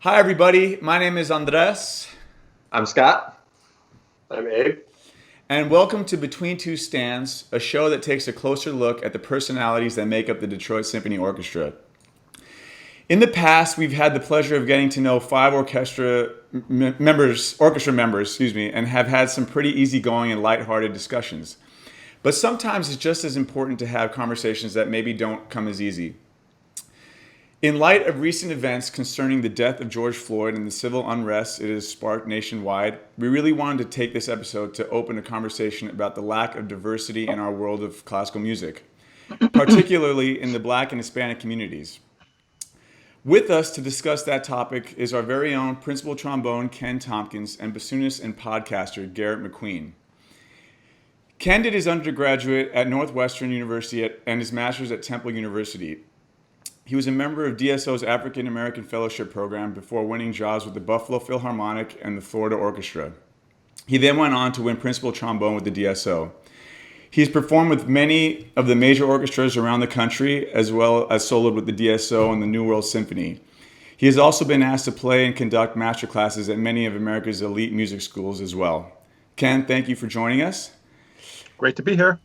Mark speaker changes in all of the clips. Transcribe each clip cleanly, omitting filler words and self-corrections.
Speaker 1: Hi, everybody. My name is Andrés,
Speaker 2: I'm Scott.
Speaker 3: I'm Abe.
Speaker 1: and welcome to Between Two Stands, a show that takes a closer look at the personalities that make up the Detroit Symphony Orchestra. In the past, we've had the pleasure of getting to know five orchestra members, and have had some pretty easygoing and lighthearted discussions. But sometimes it's just as important to have conversations that maybe don't come as easy. In light of recent events concerning the death of George Floyd and the civil unrest it has sparked nationwide, we really wanted to take this episode to open a conversation about the lack of diversity in our world of classical music, particularly in the Black and Hispanic communities. With us to discuss that topic is our very own principal trombone Ken Thompkins and bassoonist and podcaster Garrett McQueen. Ken did his undergraduate at Northwestern University and his master's at Temple University. He was a member of DSO's African American Fellowship Program before winning jobs with the Buffalo Philharmonic and the Florida Orchestra. He then went on to win principal trombone with the DSO. He's performed with many of the major orchestras around the country, as well as soloed with the DSO and the New World Symphony. He has also been asked to play and conduct master classes at many of America's elite music schools as well. Ken, thank you for joining us.
Speaker 2: Great to be here.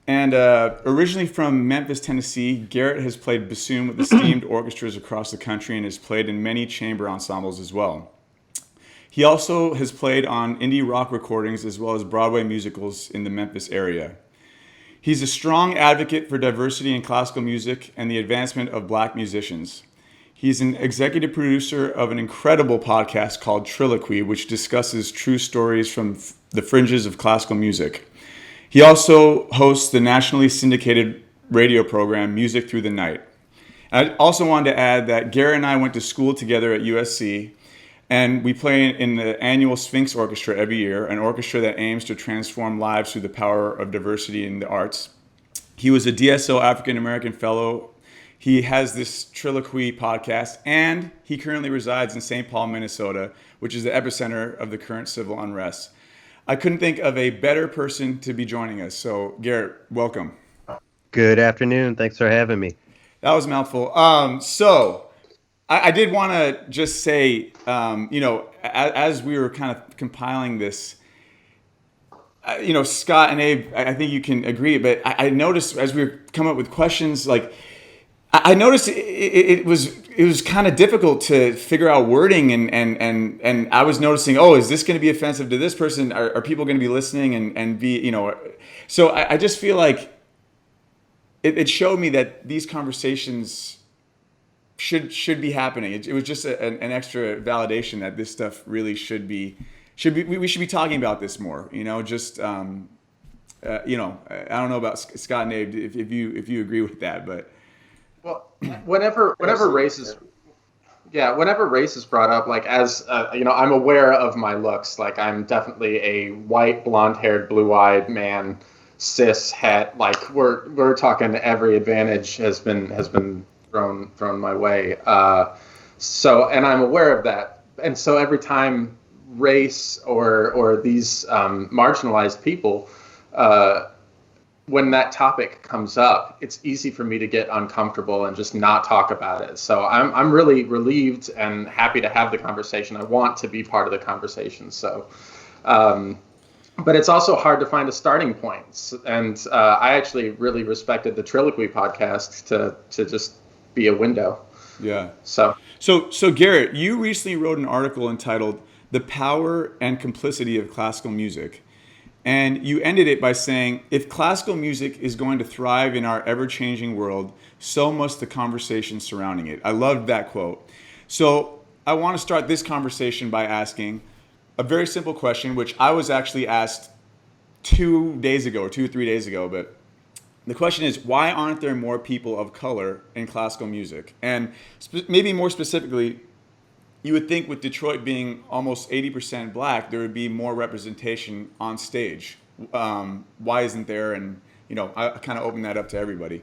Speaker 1: And originally from Memphis, Tennessee, Garrett has played bassoon with esteemed orchestras across the country and has played in many chamber ensembles as well. He also has played on indie rock recordings as well as Broadway musicals in the Memphis area. He's a strong advocate for diversity in classical music and the advancement of Black musicians. He's an executive producer of an incredible podcast called Triloquy, which discusses true stories from the fringes of classical music. He also hosts the nationally syndicated radio program Music Through the Night. I also wanted to add that Garrett and I went to school together at USC, and we play in the annual Sphinx Orchestra every year, an orchestra that aims to transform lives through the power of diversity in the arts. He was a DSO African American Fellow. He has this Triloquy podcast, and he currently resides in St. Paul, Minnesota, which is the epicenter of the current civil unrest. I couldn't think of a better person to be joining us. So, Garrett, welcome.
Speaker 3: Good afternoon. Thanks for having me.
Speaker 1: That was a mouthful. I did want to just say, as we were kind of compiling this, Scott and Abe, I think you can agree, but I noticed as we were coming up with questions, like, I noticed it was kind of difficult to figure out wording, and I was noticing, is this going to be offensive to this person? Are people going to be listening and be, so I just feel like it showed me that these conversations should be happening. It was just an extra validation that this stuff really should be we should be talking about this more. I don't know about Scott and Abe if you agree with that, but.
Speaker 2: Well, whenever race is brought up, like I'm aware of my looks. Like I'm definitely a white, blonde-haired, blue-eyed man, cis het. Like we're talking every advantage has been thrown my way. And I'm aware of that. And so every time race or these marginalized people. When that topic comes up, it's easy for me to get uncomfortable and just not talk about it. So I'm really relieved and happy to have the conversation. I want to be part of the conversation. So, but it's also hard to find a starting point. And I actually really respected the Triloquy podcast to just be a window.
Speaker 1: Yeah.
Speaker 2: So
Speaker 1: Garrett, you recently wrote an article entitled "The Power and Complicity of Classical Music." And you ended it by saying, if classical music is going to thrive in our ever-changing world, so must the conversation surrounding it. I loved that quote. So I want to start this conversation by asking a very simple question, which I was actually asked 2 or 3 days ago. But the question is, why aren't there more people of color in classical music? And maybe more specifically, you would think with Detroit being almost 80% Black, there would be more representation on stage. Why isn't there? And, I kind of open that up to everybody.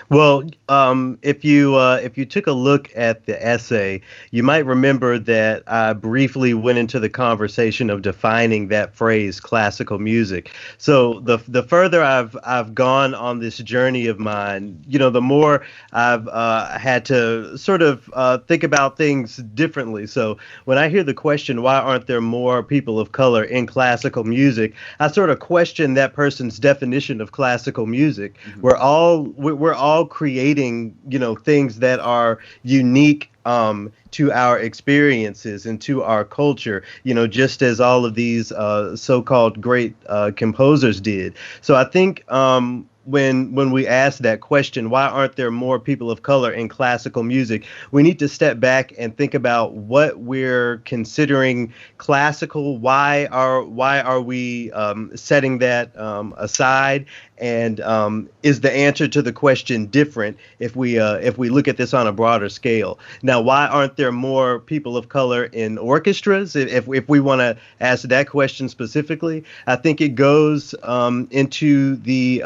Speaker 3: Well, if you took a look at the essay, you might remember that I briefly went into the conversation of defining that phrase, classical music. So the further I've gone on this journey of mine, the more I've had to sort of think about things differently. So when I hear the question, why aren't there more people of color in classical music? I sort of question that person's definition of classical music. We're all creating, things that are unique to our experiences and to our culture, just as all of these so-called great composers did. So I think when we ask that question, why aren't there more people of color in classical music, we need to step back and think about what we're considering classical. Why are we setting that aside? And is the answer to the question different if we look at this on a broader scale? Now, why aren't there more people of color in orchestras? If we want to ask that question specifically, I think it goes into the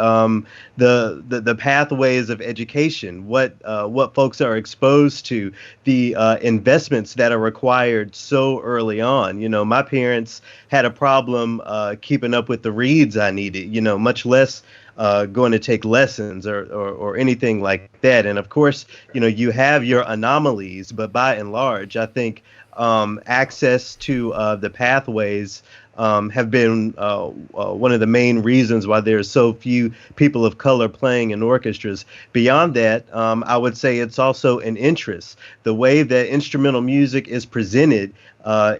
Speaker 3: pathways of education, what folks are exposed to, the investments that are required so early on. My parents had a problem keeping up with the reads I needed. Much less going to take lessons or anything like that. And of course, you have your anomalies, but by and large, I think access to the pathways have been one of the main reasons why there's so few people of color playing in orchestras. Beyond that, I would say it's also an interest. The way that instrumental music is presented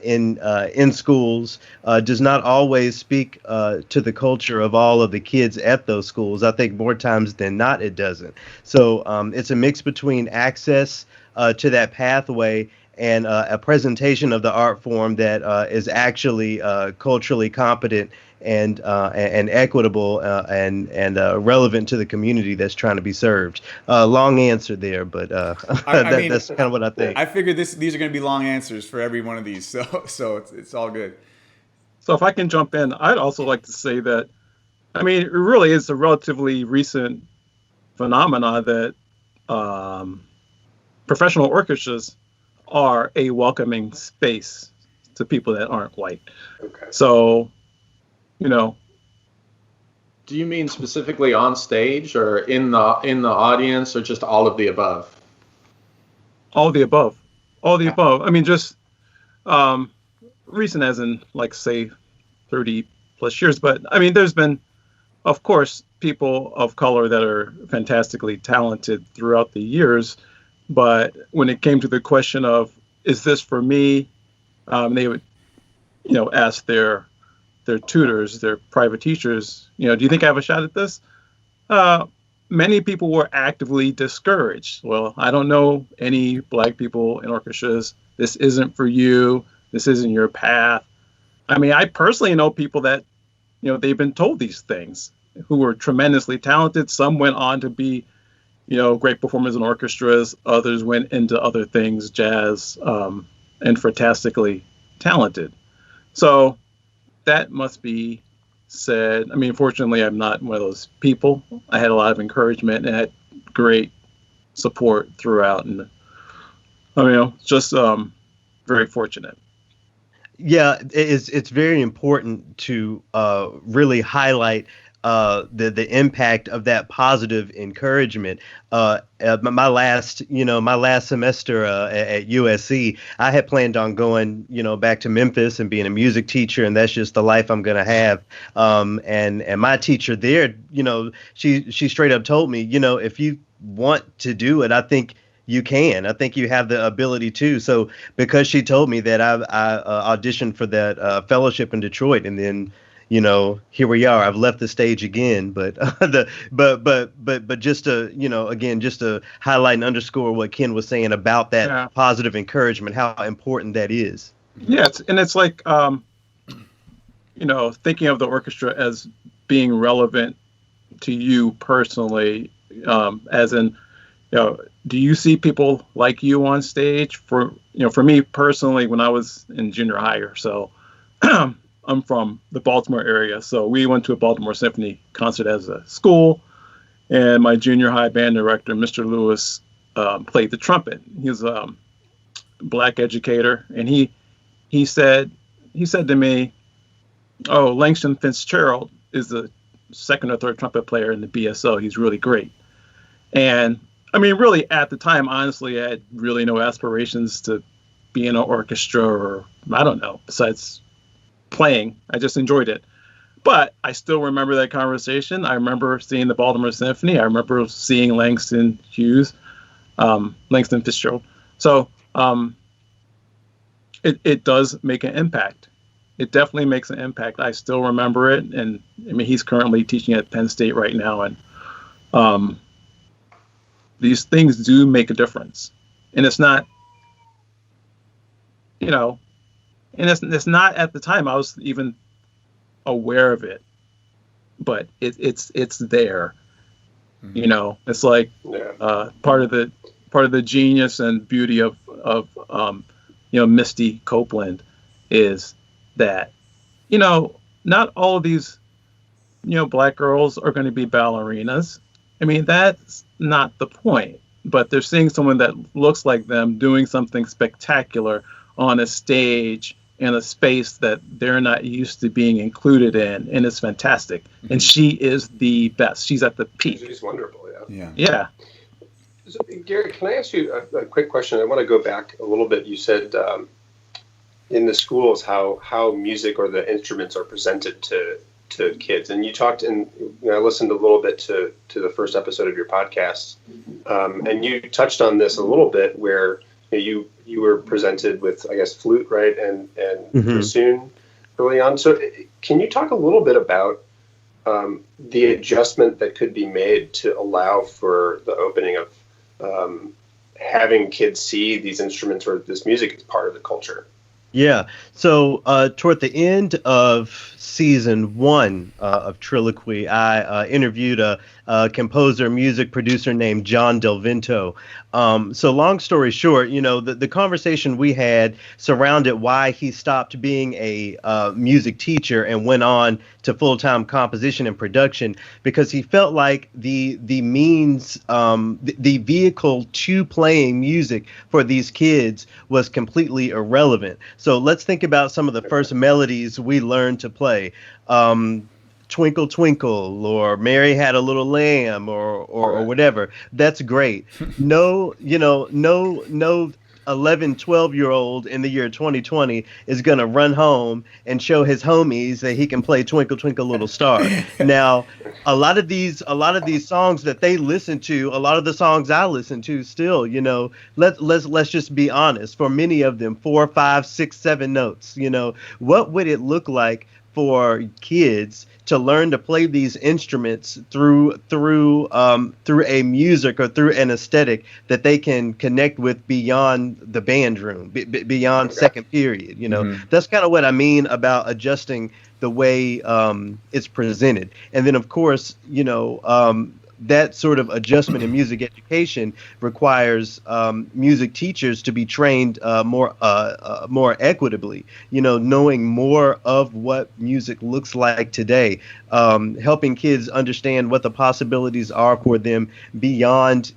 Speaker 3: in schools does not always speak to the culture of all of the kids at those schools. I think more times than not it doesn't. So it's a mix between access to that pathway and a presentation of the art form that is actually culturally competent and equitable and relevant to the community that's trying to be served. Long answer there, but that's kind of what I think.
Speaker 1: I figured these are going to be long answers for every one of these, so it's all good.
Speaker 4: So if I can jump in, I'd also like to say that, it really is a relatively recent phenomena that professional orchestras are a welcoming space to people that aren't white.
Speaker 2: Okay.
Speaker 4: So,
Speaker 2: Do you mean specifically on stage or in the audience or just all of the above?
Speaker 4: all the above. All the above. Just recent as in, like, say, 30 plus years. But, there's been, of course, people of color that are fantastically talented throughout the years. But when it came to the question of, is this for me? They would, ask their tutors, their private teachers, do you think I have a shot at this? Many people were actively discouraged. Well, I don't know any Black people in orchestras. This isn't for you. This isn't your path. I personally know people that, they've been told these things, who were tremendously talented. Some went on to be, great performers in orchestras. Others went into other things, jazz, and fantastically talented. So that must be said. Fortunately, I'm not one of those people. I had a lot of encouragement and had great support throughout. And, just very fortunate.
Speaker 3: Yeah, it's very important to really highlight the impact of that positive encouragement. My last semester at USC, I had planned on going, back to Memphis and being a music teacher, and that's just the life I'm gonna have. And my teacher there, she straight up told me, if you want to do it, I think you can. I think you have the ability to. So because she told me that, I auditioned for that fellowship in Detroit, and then, here we are. I've left the stage again, but but just to, again, just to highlight and underscore what Ken was saying about that positive encouragement, how important that is.
Speaker 4: Yeah, it's like, thinking of the orchestra as being relevant to you personally, as in, do you see people like you on stage? For me personally, when I was in junior high or so, I'm from the Baltimore area, so we went to a Baltimore Symphony concert as a school, and my junior high band director, Mr. Lewis, played the trumpet. He's a black educator, and he said to me, "Oh, Langston Fitzgerald is the second or third trumpet player in the BSO. He's really great." And I mean, really, at the time, honestly, I had really no aspirations to be in an orchestra or, I don't know, besides playing. I just enjoyed it. But I still remember that conversation. I remember seeing the Baltimore Symphony. I remember seeing Langston Fitzgerald. So it does make an impact. It definitely makes an impact. I still remember it. And I mean, he's currently teaching at Penn State right now. And these things do make a difference. And it's not, and it's not at the time I was even aware of it, but it's there. It's like part of the genius and beauty of Misty Copeland is that not all of these black girls are going to be ballerinas. I mean, that's not the point, but they're seeing someone that looks like them doing something spectacular on a stage in a space that they're not used to being included in, and it's fantastic. Mm-hmm. And she is the best. She's at the peak.
Speaker 5: She's wonderful,
Speaker 4: yeah.
Speaker 5: So, Garrett, can I ask you a quick question? I want to go back a little bit. You said in the schools how music or the instruments are presented to kids, and you talked, and I listened a little bit to the first episode of your podcast, and you touched on this a little bit, where you were presented with, I guess, flute, right, and bassoon early on. So can you talk a little bit about the adjustment that could be made to allow for the opening of having kids see these instruments or this music as part of the culture?
Speaker 3: Yeah. So toward the end of season 1 of Triloquy, I interviewed a composer, music producer named John Del Vento. So long story short, the conversation we had surrounded why he stopped being a music teacher and went on to full-time composition and production, because he felt like the means, the vehicle to playing music for these kids was completely irrelevant. So let's think about some of the first melodies we learned to play. Twinkle Twinkle, or Mary Had a Little Lamb, or whatever. That's great. No 11, 12-year-old in the year 2020 is going to run home and show his homies that he can play Twinkle Twinkle Little Star. Now, a lot of these songs that they listen to, a lot of the songs I listen to still, let's just be honest. For many of them, 4, 5, 6, 7 notes. What would it look like for kids to learn to play these instruments through a music or through an aesthetic that they can connect with beyond the band room, beyond second period? That's kind of what I mean about adjusting the way it's presented. And then, of course, that sort of adjustment in music education requires music teachers to be trained more equitably, knowing more of what music looks like today, helping kids understand what the possibilities are for them beyond,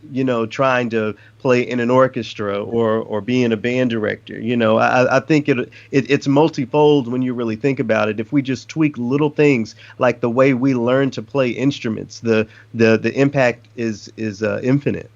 Speaker 3: trying to play in an orchestra or being a band director. I think it's multifold when you really think about it. If we just tweak little things like the way we learn to play instruments, the impact is infinite.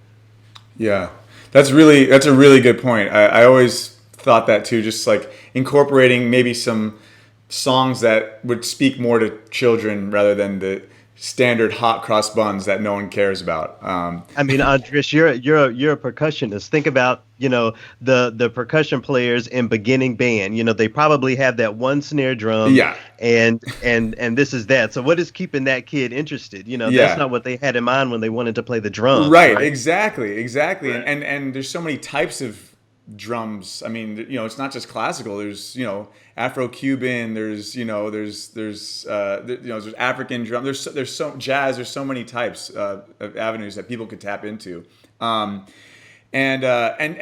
Speaker 1: Yeah, that's a really good point. I always thought that too, just like incorporating maybe some songs that would speak more to children rather than the standard hot cross buns that no one cares about.
Speaker 3: I mean, Andrés, you're a percussionist. Think about the percussion players in beginning band. They probably have that one snare drum.
Speaker 1: Yeah.
Speaker 3: And this is that. So what is keeping that kid interested? That's not what they had in mind when they wanted to play the drums.
Speaker 1: Right. Exactly. Right. And there's so many types of drums. I mean, it's not just classical. There's Afro-Cuban. There's there's African drum. There's so jazz. There's so many types of avenues that people could tap into. And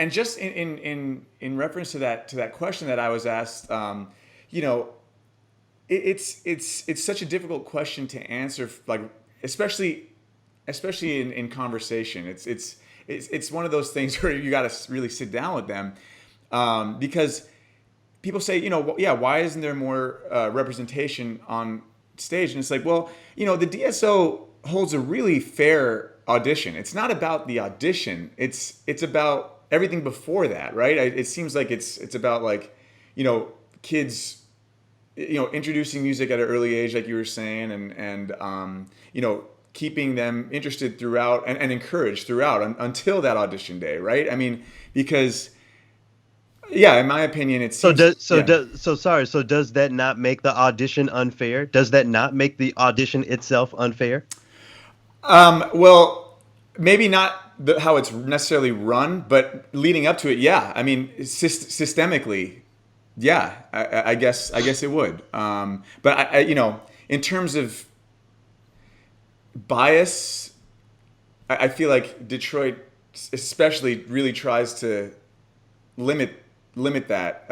Speaker 1: just in reference to that question that I was asked, it's such a difficult question to answer, like especially especially in conversation. It's one of those things where you got to really sit down with them, because people say, yeah, why isn't there more representation on stage? And it's like, well, the DSO holds a really fair audition. It's not about the audition. It's about everything before that, right? It seems like it's about like, kids, introducing music at an early age, like you were saying, and keeping them interested throughout and encouraged throughout until that audition day, right? I mean, because yeah, in my opinion, it seems,
Speaker 3: So does that not make the audition unfair? Does that not make the audition itself unfair?
Speaker 1: Well, maybe not how it's necessarily run, but leading up to it, yeah. I mean, systemically, yeah. I guess it would. But I in terms of bias, I feel like Detroit, especially, really tries to limit that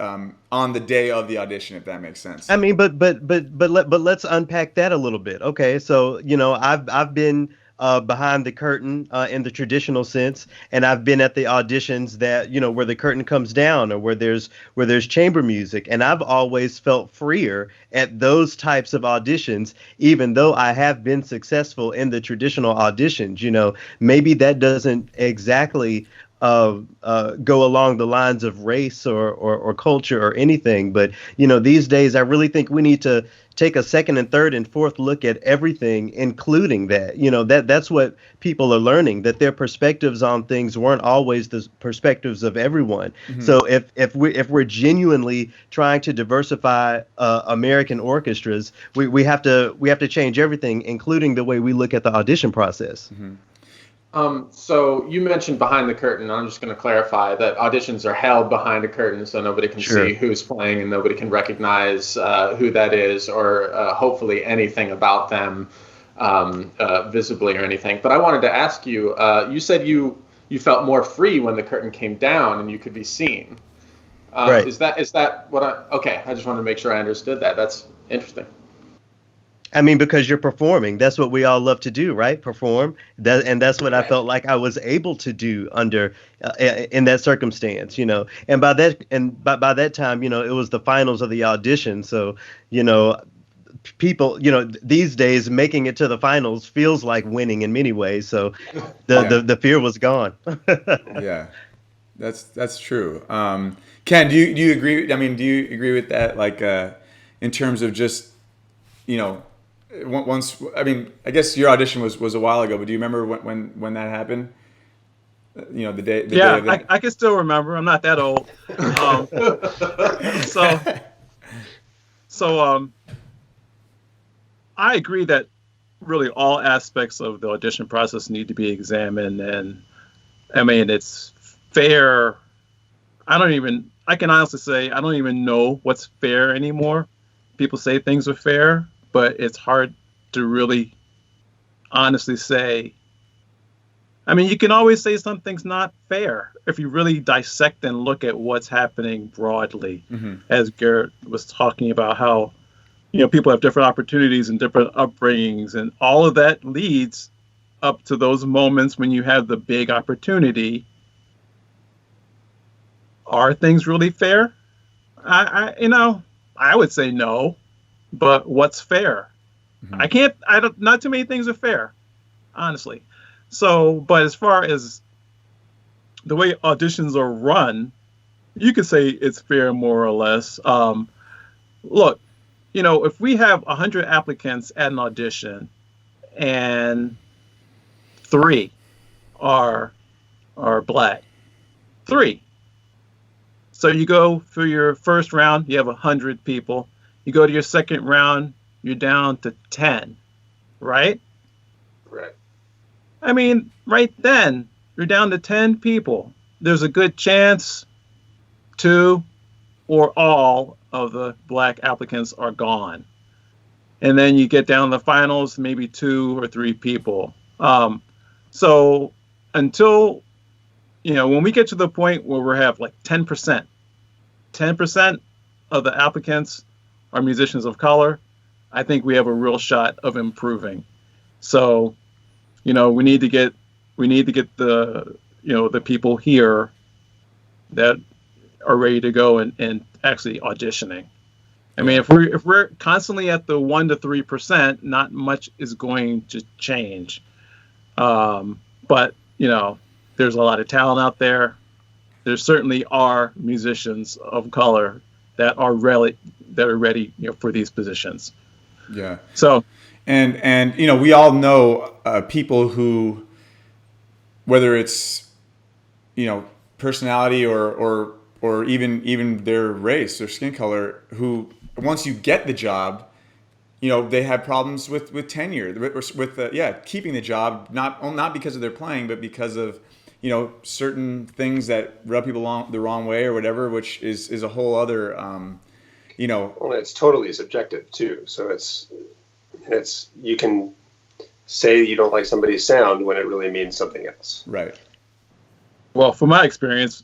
Speaker 1: on the day of the audition, if that makes sense.
Speaker 3: I mean, but let's unpack that a little bit. Okay, so I've been behind the curtain in the traditional sense, and I've been at the auditions that where the curtain comes down or where there's chamber music, and I've always felt freer at those types of auditions, even though I have been successful in the traditional auditions. Maybe that doesn't exactly go along the lines of race or culture or anything. But, these days, I really think we need to take a second and third and fourth look at everything, including that. That's what people are learning, that their perspectives on things weren't always the perspectives of everyone. Mm-hmm. So if we're genuinely trying to diversify American orchestras, we have to change everything, including the way we look at the audition process. Mm-hmm.
Speaker 2: So you mentioned behind the curtain. I'm just going to clarify that auditions are held behind a curtain, so nobody can see who's playing and nobody can recognize who that is, or hopefully anything about them visibly or anything. But I wanted to ask you, you said you felt more free when the curtain came down and you could be seen.
Speaker 3: Right.
Speaker 2: Is that what okay, I just wanted to make sure I understood that. That's interesting.
Speaker 3: I mean, because you're performing. That's what we all love to do, right? Perform. And that's what I felt like I was able to do under in that circumstance, And by that time, it was the finals of the audition. So, people, these days making it to the finals feels like winning in many ways. So the fear was gone.
Speaker 1: Yeah, that's true. Ken, do you agree? I mean, do you agree with that? Like, in terms of just, once, I mean, I guess your audition was a while ago, but do you remember when that happened? The day.
Speaker 4: Yeah,
Speaker 1: day of that?
Speaker 4: I can still remember. I'm not that old. So I agree that really all aspects of the audition process need to be examined, and I mean, it's fair. I can honestly say I don't even know what's fair anymore. People say things are fair, but it's hard to really honestly say. I mean, you can always say something's not fair if you really dissect and look at what's happening broadly. Mm-hmm. As Garrett was talking about how, people have different opportunities and different upbringings, and all of that leads up to those moments when you have the big opportunity. Are things really fair? I would say no. But what's fair? Mm-hmm. Not too many things are fair, honestly. So, but as far as the way auditions are run, you could say it's fair more or less. Look, if we have 100 applicants at an audition and 3 are black, 3. So you go through your first round, you have 100 people. You go to your second round, you're down to 10, right?
Speaker 5: Right.
Speaker 4: I mean, right then, you're down to 10 people. There's a good chance 2 or all of the black applicants are gone. And then you get down to the finals, maybe 2 or 3 people. So until, when we get to the point where we have like 10% of the applicants are musicians of color, I think we have a real shot of improving. So we need to get the the people here that are ready to go and actually auditioning. I mean, if we're constantly at the 1 to 3%, not much is going to change. But there's a lot of talent out there. There certainly are musicians of color that are ready for these positions.
Speaker 1: Yeah.
Speaker 4: So,
Speaker 1: and we all know people who, whether it's personality or even their race or skin color, who once you get the job, they have problems with tenure, with keeping the job, not because of their playing, but because of certain things that rub people the wrong way or whatever, which is a whole other
Speaker 5: Well, it's totally subjective too. So it's you can say you don't like somebody's sound when it really means something else.
Speaker 1: Right.
Speaker 4: Well, from my experience,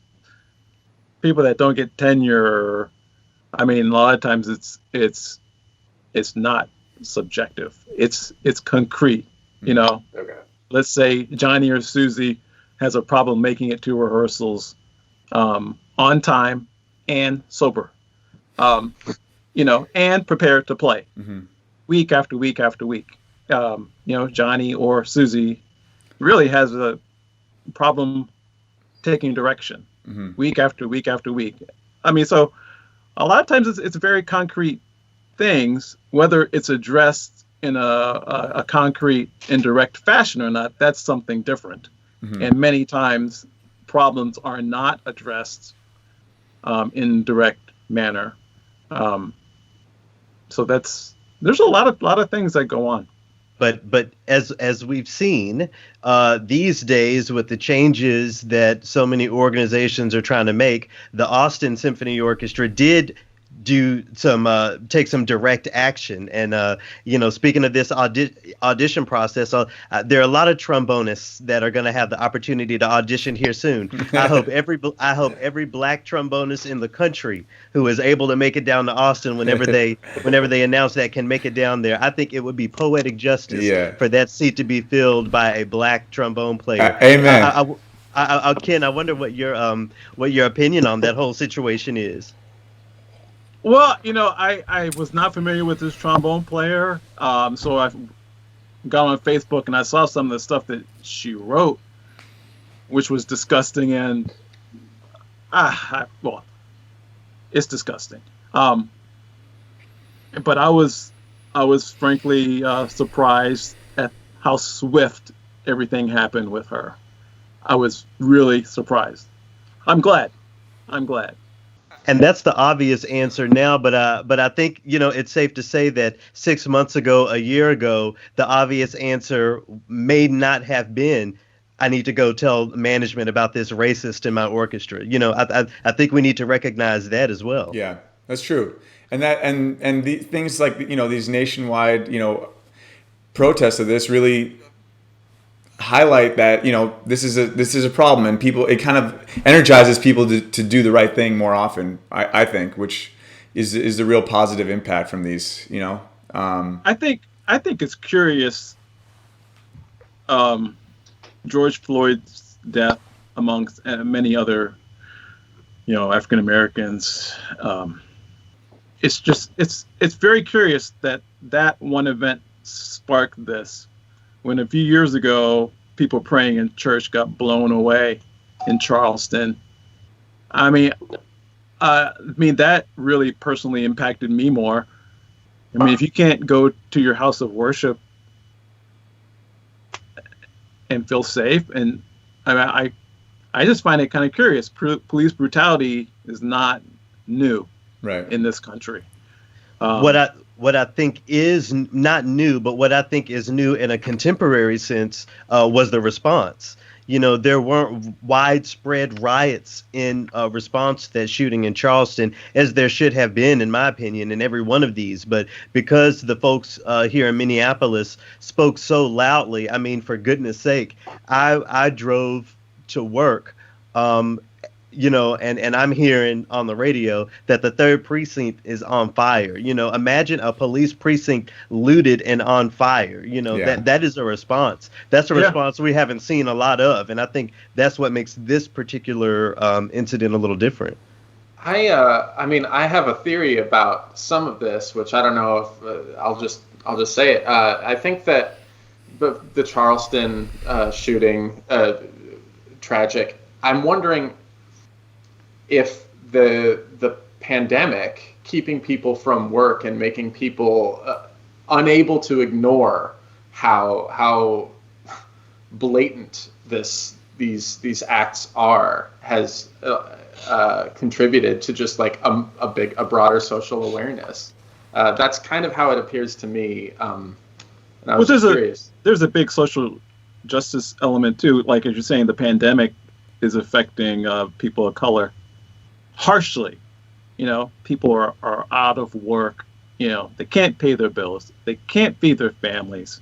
Speaker 4: people that don't get tenure, I mean, a lot of times it's not subjective. It's concrete.
Speaker 5: Okay.
Speaker 4: Let's say Johnny or Susie has a problem making it to rehearsals on time and sober, and prepared to play week after week after week. Johnny or Susie really has a problem taking direction week after week after week. I mean, so a lot of times it's very concrete things, whether it's addressed in a concrete and direct fashion or not, that's something different. And many times problems are not addressed in direct manner. So there's a lot of things that go on.
Speaker 3: But as we've seen these days, with the changes that so many organizations are trying to make, the Austin Symphony Orchestra did take some direct action. And speaking of this audition process, there are a lot of trombonists that are going to have the opportunity to audition here soon. I hope every black trombonist in the country who is able to make it down to Austin whenever they announce that can make it down there. I think it would be poetic justice for that seat to be filled by a black trombone player.
Speaker 1: Amen.
Speaker 3: Ken, I wonder what your opinion on that whole situation is.
Speaker 4: Well, I was not familiar with this trombone player, so I got on Facebook and I saw some of the stuff that she wrote, which was disgusting, and it's disgusting. But I was frankly surprised at how swift everything happened with her. I was really surprised. I'm glad.
Speaker 3: And that's the obvious answer now, but I think it's safe to say that 6 months ago, a year ago, the obvious answer may not have been, I need to go tell management about this racist in my orchestra. I think we need to recognize that as well.
Speaker 1: Yeah, that's true. And the things like these nationwide protests of this really highlight that this is a problem, and it kind of energizes people to do the right thing more often, I think, which is the real positive impact from these.
Speaker 4: I think it's curious. George Floyd's death, amongst many other African Americans, it's very curious that one event sparked this, when a few years ago, people praying in church got blown away in Charleston. I mean, that really personally impacted me more. I mean, if you can't go to your house of worship and feel safe, and I just find it kind of curious. Police brutality is not new,
Speaker 1: right, in
Speaker 4: this country.
Speaker 3: What I think is not new, but what I think is new in a contemporary sense was the response. There weren't widespread riots in response to that shooting in Charleston, as there should have been, in my opinion, in every one of these. But because the folks here in Minneapolis spoke so loudly, I mean, for goodness sake, I drove to work and I'm hearing on the radio that the third precinct is on fire. Imagine a police precinct looted and on fire.
Speaker 1: Yeah.
Speaker 3: That is a response. That's a
Speaker 4: Yeah.
Speaker 3: response we haven't seen a lot of. And I think that's what makes this particular incident a little different.
Speaker 2: I mean, I have a theory about some of this, which I don't know if I'll just say it. I think that the Charleston shooting, tragic. I'm wondering if the pandemic keeping people from work and making people unable to ignore how blatant these acts are has contributed to just like a broader social awareness. That's kind of how it appears to me. And I was curious.
Speaker 4: There's a big social justice element too. Like as you're saying, the pandemic is affecting people of color harshly. People are out of work. They can't pay their bills. They can't feed their families.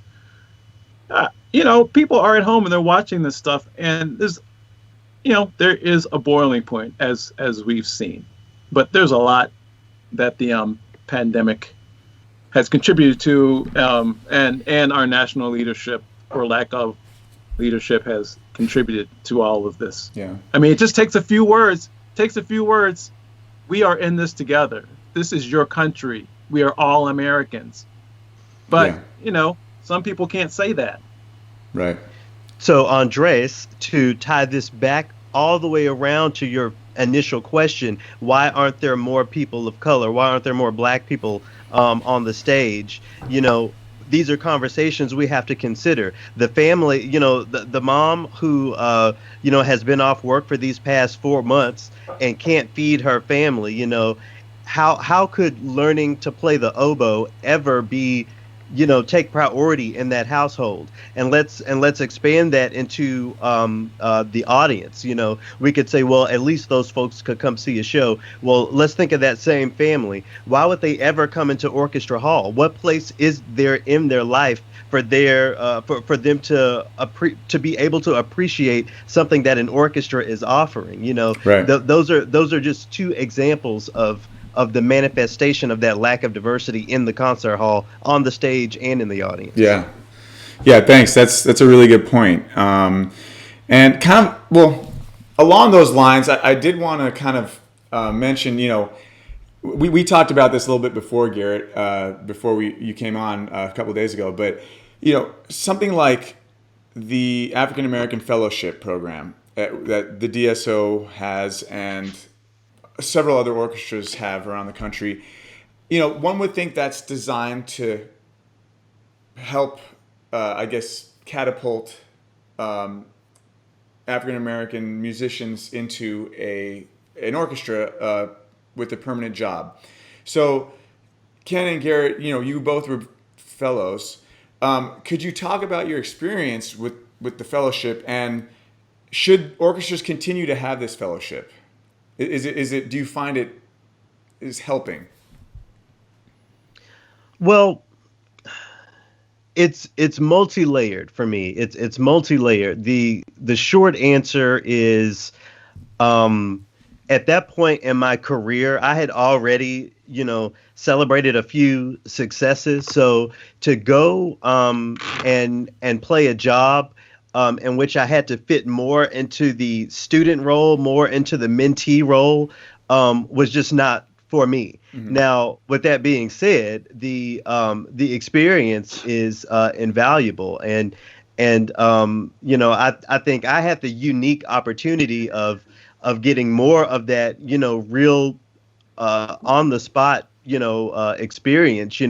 Speaker 4: People are at home and they're watching this stuff, and there's, there is a boiling point as we've seen, but there's a lot that the pandemic has contributed to, and our national leadership or lack of leadership has contributed to all of this.
Speaker 1: Yeah.
Speaker 4: I mean, it just takes a few words. We are in this together. This is your country. We are all Americans. But, some people can't say that.
Speaker 1: Right.
Speaker 3: So, Andrés, to tie this back all the way around to your initial question, why aren't there more people of color? Why aren't there more black people on the stage? These are conversations we have to consider. The family, the mom who, has been off work for these past 4 months and can't feed her family, how could learning to play the oboe ever be, take priority in that household? And let's expand that into the audience. We could say, well, at least those folks could come see a show. Well, let's think of that same family. Why would they ever come into Orchestra Hall? What place is there in their life for for them to be able to appreciate something that an orchestra is offering?
Speaker 1: Right.
Speaker 3: Those are just two examples of the manifestation of that lack of diversity in the concert hall, on the stage, and in the audience.
Speaker 1: Yeah, thanks. That's a really good point. And kind of, well, along those lines, I did want to kind of mention, we talked about this a little bit before, Garrett, before you came on a couple of days ago, but, something like the African American Fellowship Program that the DSO has and several other orchestras have around the country, one would think that's designed to help, catapult African American musicians into an orchestra with a permanent job. So, Ken and Garrett, you both were fellows. Could you talk about your experience with the fellowship, and should orchestras continue to have this fellowship? Is it? Do you find it is helping?
Speaker 3: Well, it's multi-layered for me. It's multi-layered. The short answer is, at that point in my career, I had already, celebrated a few successes. So to go and play a job in which I had to fit more into the student role, more into the mentee role, was just not for me. Mm-hmm. Now, with that being said, the experience is invaluable, and I think I had the unique opportunity of getting more of that, real on the spot, experience,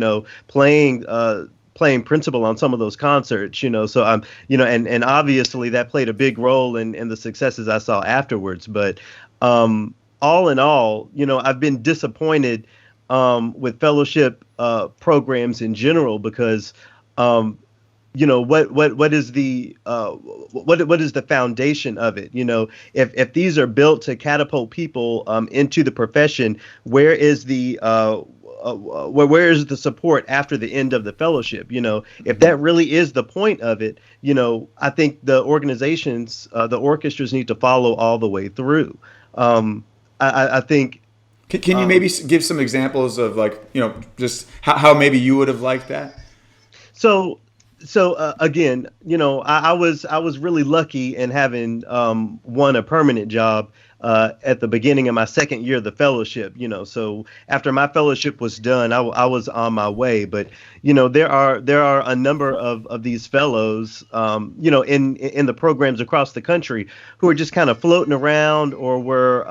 Speaker 3: playing principal on some of those concerts, so I'm, and obviously that played a big role in the successes I saw afterwards. But all in all, I've been disappointed with fellowship programs in general, because what is the foundation of it? If these are built to catapult people into the profession, where is the where is the support after the end of the fellowship? If that really is the point of it, I think the organizations, the orchestras need to follow all the way through. I think.
Speaker 1: Can you maybe give some examples of like, just how maybe you would have liked that?
Speaker 3: So again, I was really lucky in having won a permanent job at the beginning of my second year of the fellowship. So after my fellowship was done, I was on my way. But there are a number of these fellows, in the programs across the country who are just kind of floating around or were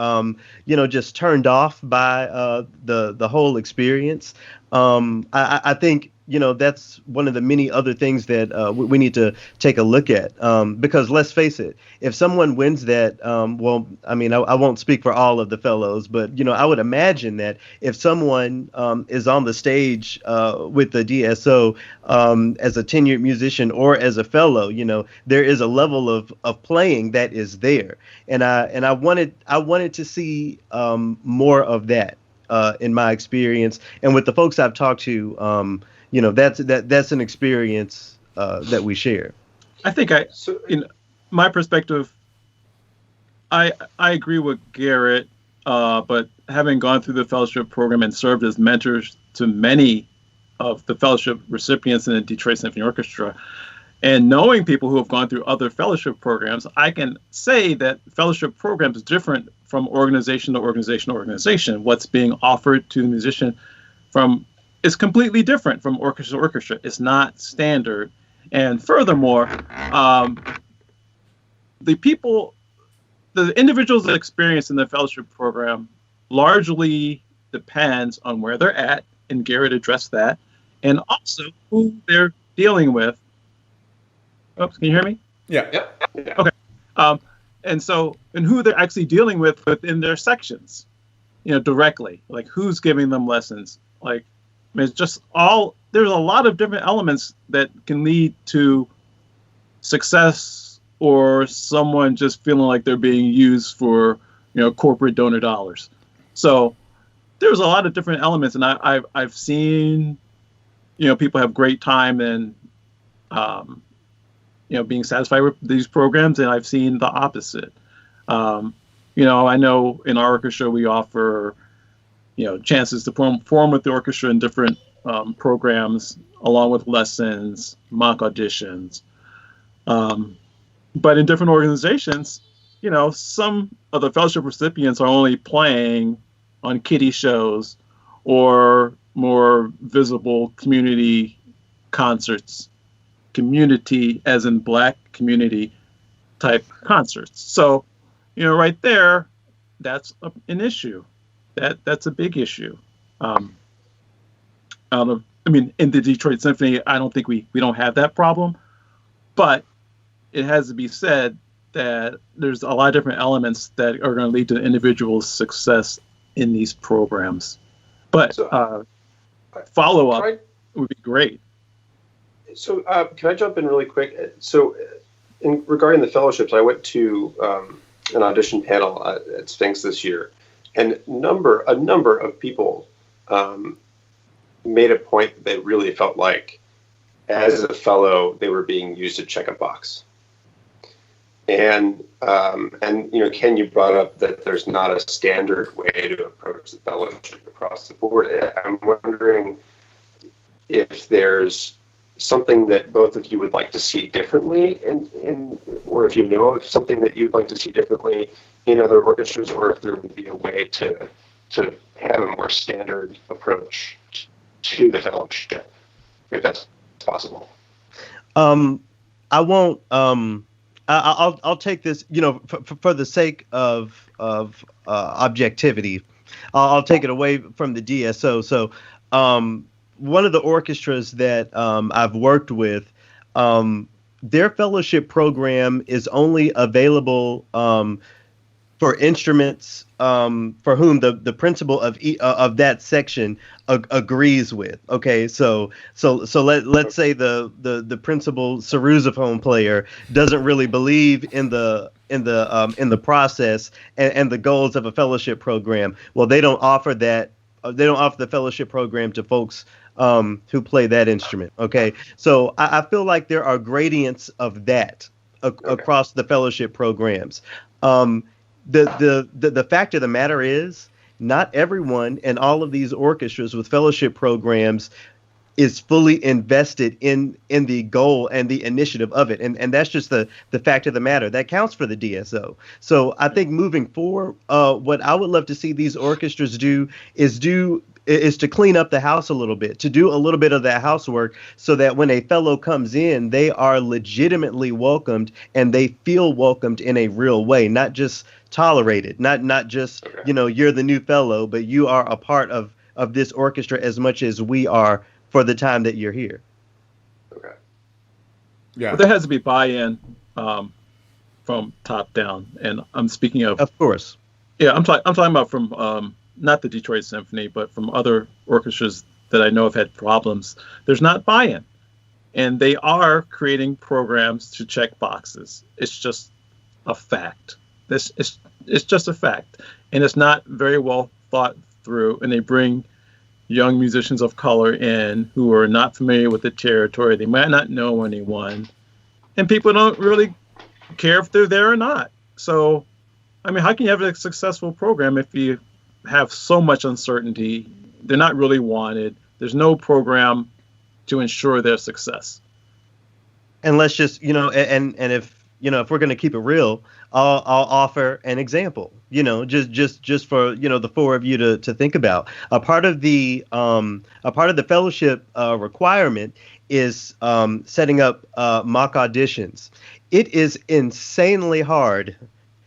Speaker 3: just turned off by the whole experience. I think that's one of the many other things that we need to take a look at, because let's face it, if someone wins that, I won't speak for all of the fellows, but I would imagine that if someone is on the stage with the DSO as a tenured musician or as a fellow, there is a level of playing that is there, and I wanted to see more of that in my experience, and with the folks I've talked to. That's an experience that we share.
Speaker 4: I think in my perspective, I agree with Garrett, but having gone through the fellowship program and served as mentors to many of the fellowship recipients in the Detroit Symphony Orchestra, and knowing people who have gone through other fellowship programs, I can say that fellowship programs is different from organization to organization to organization. What's being offered to the musician is completely different from orchestra to orchestra. It's not standard. And furthermore, the individuals' experience in the fellowship program largely depends on where they're at, and Garrett addressed that, and also who they're dealing with. Oops, can you hear me?
Speaker 1: Yeah.
Speaker 2: Yep.
Speaker 4: Okay. And who they're actually dealing with within their sections, directly, like who's giving them lessons. Like, it's just there's a lot of different elements that can lead to success or someone just feeling like they're being used for, corporate donor dollars. So there's a lot of different elements, and I've seen, people have great time and, being satisfied with these programs, and I've seen the opposite. I know in our orchestra we offer chances to perform with the orchestra in different programs, along with lessons, mock auditions. But in different organizations, some of the fellowship recipients are only playing on kiddie shows or more visible community concerts, community as in Black community type concerts. So, right there, that's an issue. That's a big issue. In the Detroit Symphony, I don't think we don't have that problem, but it has to be said that there's a lot of different elements that are going to lead to the individual's success in these programs. But follow-up would be great.
Speaker 5: So can I jump in really quick? So regarding the fellowships, I went to an audition panel at Sphinx this year, and a number of people made a point that they really felt like, as a fellow, they were being used to check a box. And Ken, you brought up that there's not a standard way to approach the fellowship across the board. I'm wondering if there's something that both of you would like to see differently, or if you know of something that you'd like to see differently in other orchestras, or if there would be a way to have a more standard approach to the fellowship, if that's possible.
Speaker 3: I won't. I'll take this. For the sake of objectivity, I'll take it away from the DSO. So, one of the orchestras that I've worked with, their fellowship program is only available for instruments for whom the principal of that section agrees with. Okay, so let's say the principal sousaphone player doesn't really believe in the process and the goals of a fellowship program. Well, they don't offer that. They don't offer the fellowship program to folks who play that instrument. Okay, so I feel like there are gradients of that across the fellowship programs. the fact of the matter is, not everyone in all of these orchestras with fellowship programs is fully invested in the goal and the initiative of it. And that's just the fact of the matter. That counts for the DSO. So I think moving forward, what I would love to see these orchestras do is to clean up the house a little bit, to do a little bit of that housework so that when a fellow comes in, they are legitimately welcomed and they feel welcomed in a real way, not just tolerated, not just, you're the new fellow, but you are a part of this orchestra as much as we are for the time that you're here.
Speaker 5: Okay.
Speaker 4: Yeah. But there has to be buy-in from top down, and I'm speaking of
Speaker 3: course.
Speaker 4: Yeah, I'm talking about from not the Detroit Symphony, but from other orchestras that I know have had problems. There's not buy-in, and they are creating programs to check boxes. It's just a fact. It's just a fact, and it's not very well thought through. And they bring young musicians of color in who are not familiar with the territory. They might not know anyone, and people don't really care if they're there or not. So, I mean, how can you have a successful program if you have so much uncertainty? They're not really wanted. There's no program to ensure their success.
Speaker 3: And let's just, and if we're going to keep it real, I'll offer an example, just for, the four of you to think about. A part of the fellowship requirement is setting up mock auditions. It is insanely hard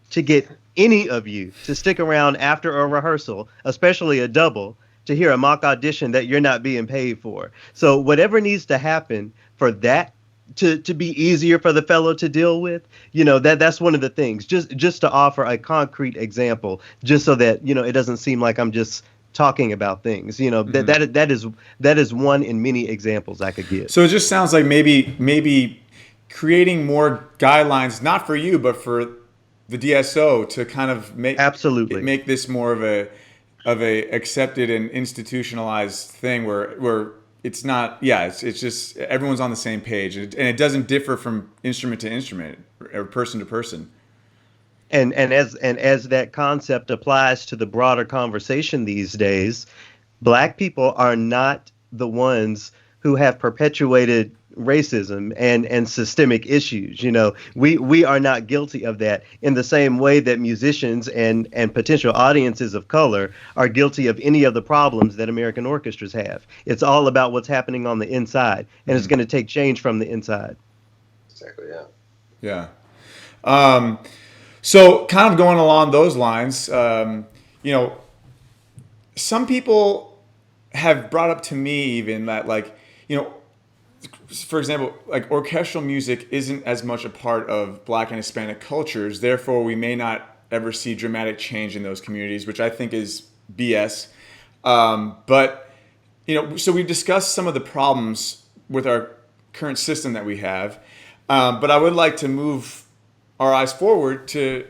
Speaker 3: to get any of you to stick around after a rehearsal, especially a double, to hear a mock audition that you're not being paid for. So whatever needs to happen for that to be easier for the fellow to deal with, that's one of the things, just to offer a concrete example, just so that, it doesn't seem like I'm just talking about things, that is one in many examples I could give.
Speaker 1: So it just sounds like maybe creating more guidelines, not for you, but for the DSO to kind of make this more of a accepted and institutionalized thing where it's not, it's just everyone's on the same page, and it doesn't differ from instrument to instrument or person to person.
Speaker 3: And as that concept applies to the broader conversation these days, Black people are not the ones who have perpetuated racism and systemic issues. We are not guilty of that in the same way that musicians and potential audiences of color are guilty of any of the problems that American orchestras have. It's all about what's happening on the inside, and it's going to take change from the inside.
Speaker 5: Exactly.
Speaker 1: Yeah. So kind of going along those lines, some people have brought up to me even that, for example, orchestral music isn't as much a part of Black and Hispanic cultures. Therefore, we may not ever see dramatic change in those communities, which I think is BS. But so we've discussed some of the problems with our current system that we have. But I would like to move our eyes forward to,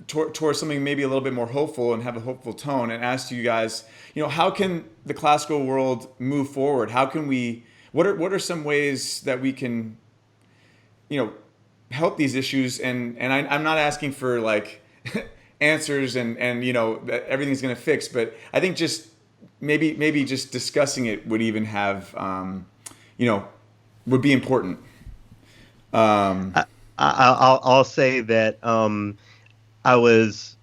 Speaker 1: towards something maybe a little bit more hopeful and have a hopeful tone, and ask you guys, how can the classical world move forward? How can we? What are some ways that we can, help these issues? And I'm not asking for answers and that everything's going to fix, but I think just maybe just discussing it would even have would be important.
Speaker 3: I'll say that I was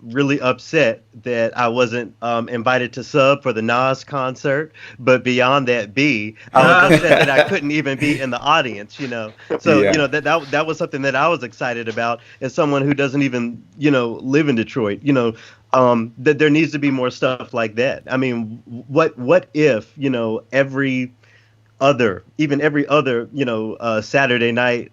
Speaker 3: really upset that I wasn't invited to sub for the Nas concert, but beyond that, I was upset that I couldn't even be in the audience. So that was something that I was excited about as someone who doesn't even live in Detroit. That there needs to be more stuff like that. I mean, what if every other Saturday night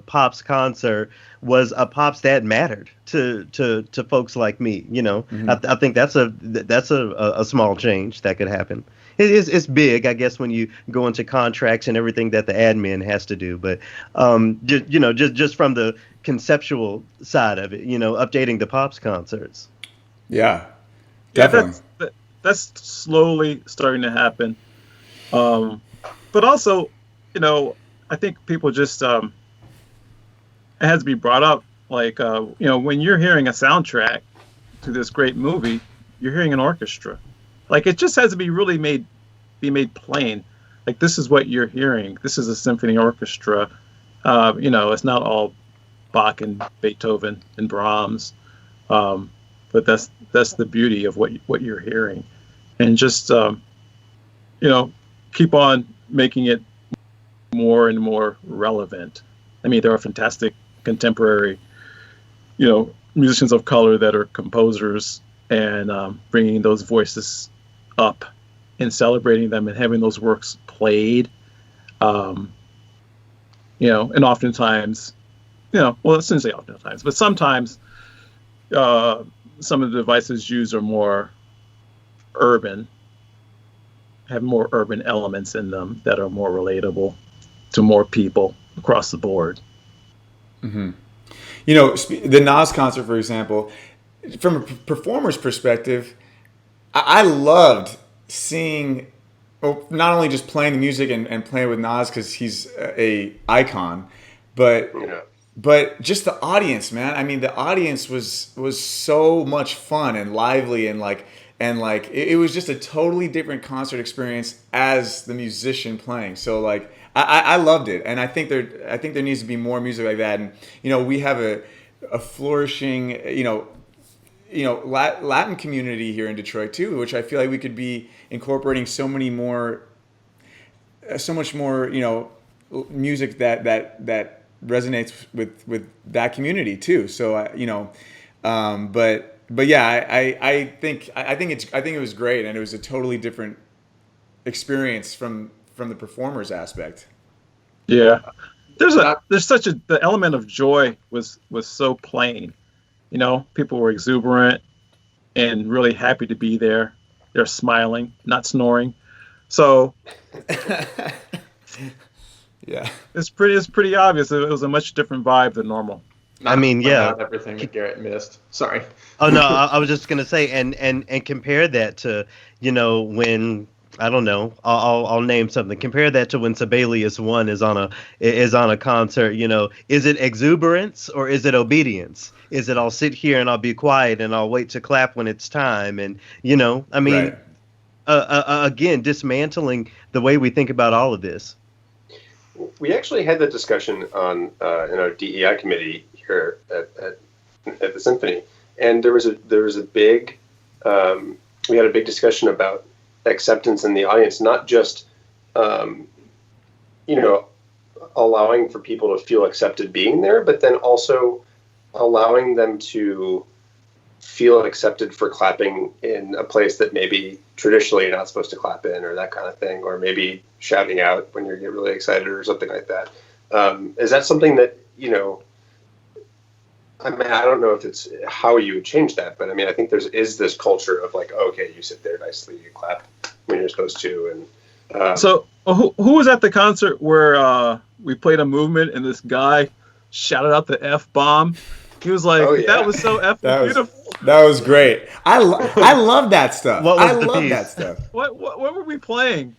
Speaker 3: Pops concert was a Pops that mattered to folks like me. Mm-hmm. I think that's a small change that could happen. It's big, I guess, when you go into contracts and everything that the admin has to do. But just from the conceptual side of it, updating the Pops concerts.
Speaker 1: Yeah, definitely.
Speaker 4: Yeah, that's slowly starting to happen. But also, I think people just it has to be brought up. Like, when you're hearing a soundtrack to this great movie, you're hearing an orchestra. Like, it just has to be really be made plain. Like, this is what you're hearing. This is a symphony orchestra. It's not all Bach and Beethoven and Brahms, but that's the beauty of what you're hearing, and just keep on making it more and more relevant. I mean, there are fantastic contemporary, musicians of color that are composers, and bringing those voices up and celebrating them and having those works played. And oftentimes, well, I shouldn't say oftentimes, but sometimes some of the devices used are more urban, have more urban elements in them that are more relatable to more people across the board.
Speaker 1: Mm-hmm. The Nas concert, for example, from a performer's perspective, I loved seeing, not only just playing the music and playing with Nas because he's a icon, but just the audience, man. I mean, the audience was so much fun and lively, and it was just a totally different concert experience as the musician playing. So like I loved it, and I think there needs to be more music like that. And we have a flourishing Latin community here in Detroit too, which I feel like we could be incorporating so much more music that resonates with that community too. So but yeah, I think it was great, and it was a totally different experience from the performer's aspect.
Speaker 4: Yeah, there's the element of joy was so plain. People were exuberant and really happy to be there. They're smiling, not snoring. So
Speaker 1: yeah,
Speaker 4: it's pretty obvious. It was a much different vibe than normal.
Speaker 3: I mean, yeah,
Speaker 2: everything that Garrett missed. Sorry.
Speaker 3: Oh no, I was just gonna say, and compare that to when, I don't know, I'll name something. Compare that to when Sibelius 1 is on a concert. Is it exuberance or is it obedience? Is it I'll sit here and I'll be quiet and I'll wait to clap when it's time? And I mean, right. Again, dismantling the way we think about all of this.
Speaker 5: We actually had that discussion in our DEI committee here at the Symphony, and there was a big we had a big discussion about acceptance in the audience, not just allowing for people to feel accepted being there, but then also allowing them to feel accepted for clapping in a place that maybe traditionally you're not supposed to clap in, or that kind of thing, or maybe shouting out when you get really excited or something like that. Is that something that, I mean, I don't know if it's how you would change that, but I mean, I think is this culture of like, okay, you sit there nicely, you clap when you're supposed to. And
Speaker 4: so who was at the concert where we played a movement and this guy shouted out the F-bomb? He was like, oh, yeah. That was so beautiful.
Speaker 1: That was great. I love that stuff.
Speaker 3: What was
Speaker 1: I
Speaker 3: the
Speaker 1: love
Speaker 3: piece?
Speaker 1: that stuff.
Speaker 4: What were we playing?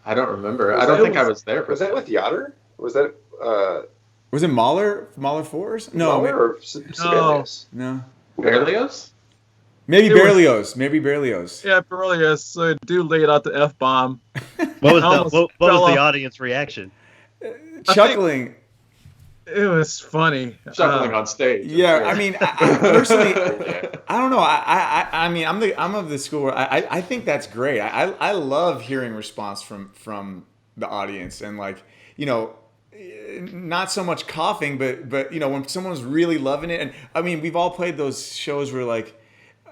Speaker 2: I don't remember. I don't think I was there.
Speaker 5: Was that with Yoder? Was that?
Speaker 1: Was it Mahler? Mahler Fours? No.
Speaker 5: Mahler or Sibelius?
Speaker 1: No.
Speaker 2: Berlioz?
Speaker 1: Maybe Berlioz. Maybe Berlioz.
Speaker 4: Yeah, Berlioz. So a dude laid out the F-bomb.
Speaker 3: What was the audience reaction?
Speaker 1: Chuckling.
Speaker 4: It was funny.
Speaker 2: Chuckling on stage.
Speaker 1: Yeah, I mean, I personally, I don't know. I mean, I'm of the school where I think that's great. I love hearing response from the audience, and not so much coughing, but when someone's really loving it. And I mean, we've all played those shows where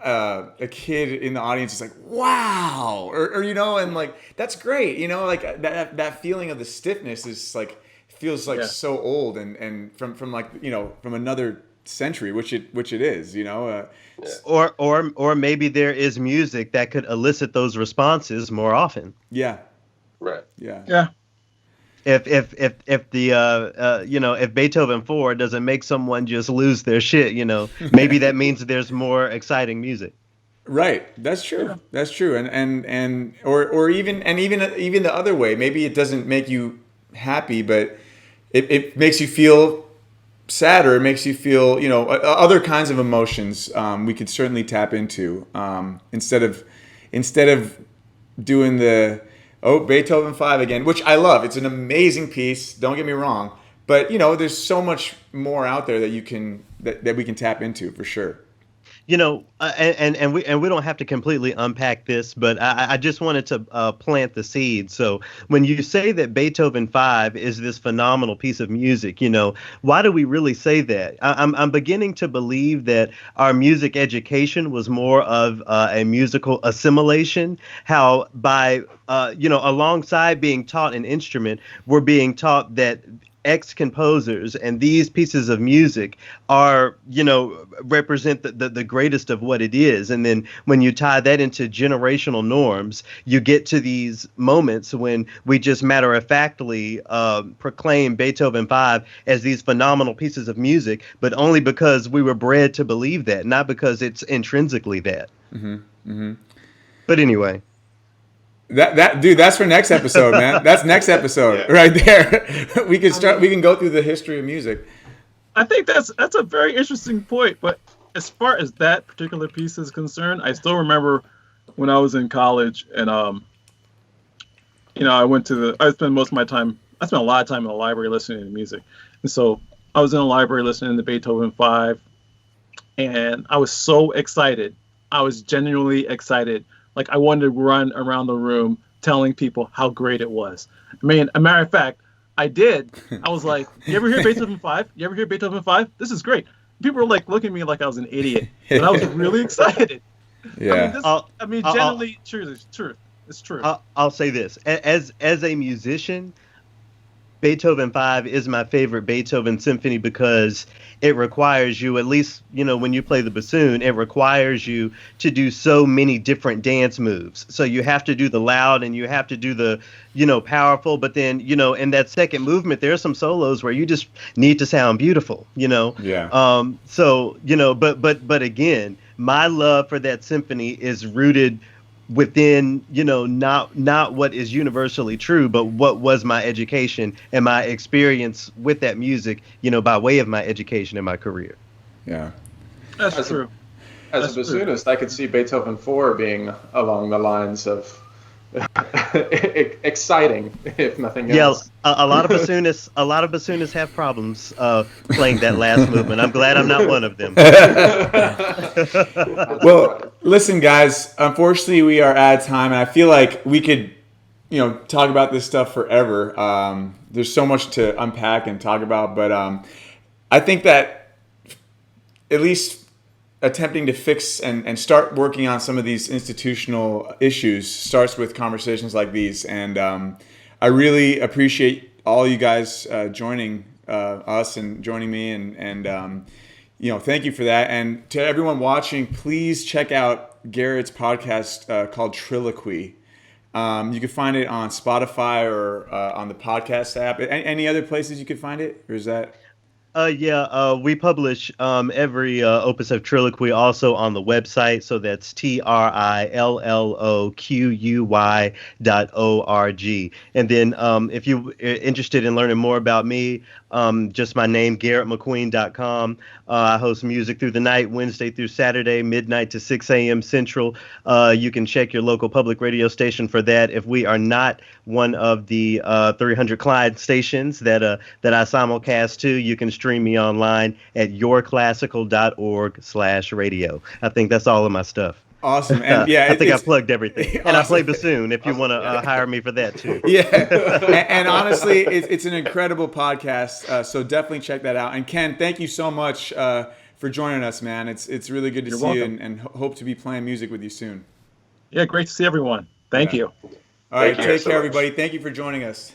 Speaker 1: a kid in the audience is like, wow, or and that's great. That feeling of the stiffness is feels so old and from from another century, which it is,
Speaker 3: or maybe there is music that could elicit those responses more often.
Speaker 1: Yeah.
Speaker 5: Right.
Speaker 4: Yeah.
Speaker 3: If if Beethoven 4 doesn't make someone just lose their shit, maybe that means there's more exciting music.
Speaker 1: Right. That's true. Yeah. That's true. And or even the other way, maybe it doesn't make you happy, but it makes you feel sad or it makes you feel, other kinds of emotions, we could certainly tap into, instead of doing the Beethoven 5 again, which I love. It's an amazing piece. Don't get me wrong, but there's so much more out there that that we can tap into for sure.
Speaker 3: And we don't have to completely unpack this, but I just wanted to plant the seed. So when you say that Beethoven 5 is this phenomenal piece of music, why do we really say that? I'm beginning to believe that our music education was more of a musical assimilation. How by alongside being taught an instrument, we're being taught that X composers and these pieces of music are, represent the greatest of what it is. And then when you tie that into generational norms, you get to these moments when we just matter of factly proclaim Beethoven 5 as these phenomenal pieces of music, but only because we were bred to believe that, not because it's intrinsically that. Mm-hmm. Mm-hmm. But anyway.
Speaker 1: Dude, that's for next episode, man. That's next episode right there. We can go through the history of music.
Speaker 4: I think that's a very interesting point. But as far as that particular piece is concerned, I still remember when I was in college and I spent a lot of time in the library listening to music. And so I was in the library listening to Beethoven 5 and I was so excited. I was genuinely excited. Like I wanted to run around the room telling people how great it was. I mean, a matter of fact, I did. I was like, "You ever hear Beethoven 5? You ever hear Beethoven 5? This is great." People were like looking at me like I was an idiot, but I was really excited.
Speaker 1: Yeah.
Speaker 4: Genuinely, truth. It's true.
Speaker 3: I'll say this: as a musician, Beethoven 5 is my favorite Beethoven symphony because it requires you, at least, when you play the bassoon, it requires you to do so many different dance moves. So you have to do the loud and you have to do the, powerful. But then, in that second movement, there are some solos where you just need to sound beautiful,
Speaker 1: Yeah.
Speaker 3: So, but again, my love for that symphony is rooted within, not what is universally true, but what was my education and my experience with that music, by way of my education and my career.
Speaker 1: Yeah.
Speaker 4: That's true.
Speaker 2: As a bassoonist, I could see Beethoven 4 being along the lines of exciting, if nothing else.
Speaker 3: Yeah, a lot of bassoonists have problems playing that last movement. I'm glad I'm not one of them.
Speaker 1: Well, listen, guys. Unfortunately, we are out of time, and I feel like we could, talk about this stuff forever. There's so much to unpack and talk about, but I think that at least attempting to fix and start working on some of these institutional issues starts with conversations like these. And I really appreciate all you guys joining us and joining me. And thank you for that. And to everyone watching, please check out Garrett's podcast called Triloquy. You can find it on Spotify or on the podcast app. Any other places you could find it? Or is that...
Speaker 3: we publish every opus of Triloquy also on the website. So that's TRILLOQUY.org. And then if you're interested in learning more about me, just my name, GarrettMcQueen.com. I host music through the night, Wednesday through Saturday, midnight to 6 a.m. Central. You can check your local public radio station for that. If we are not one of the 300 client stations that I simulcast to, you can stream me online at yourclassical.org/radio. I think that's all of my stuff.
Speaker 1: Awesome. And yeah,
Speaker 3: I think I plugged everything.
Speaker 1: Awesome.
Speaker 3: And I play bassoon if you want to hire me for that too.
Speaker 1: Yeah. And honestly, it's an incredible podcast. So definitely check that out. And Ken, thank you so much for joining us, man. It's really good to see you and hope to be playing music with you soon.
Speaker 4: Yeah, great to see everyone. Thank you.
Speaker 1: All right, take care, everybody. Thank you for joining us.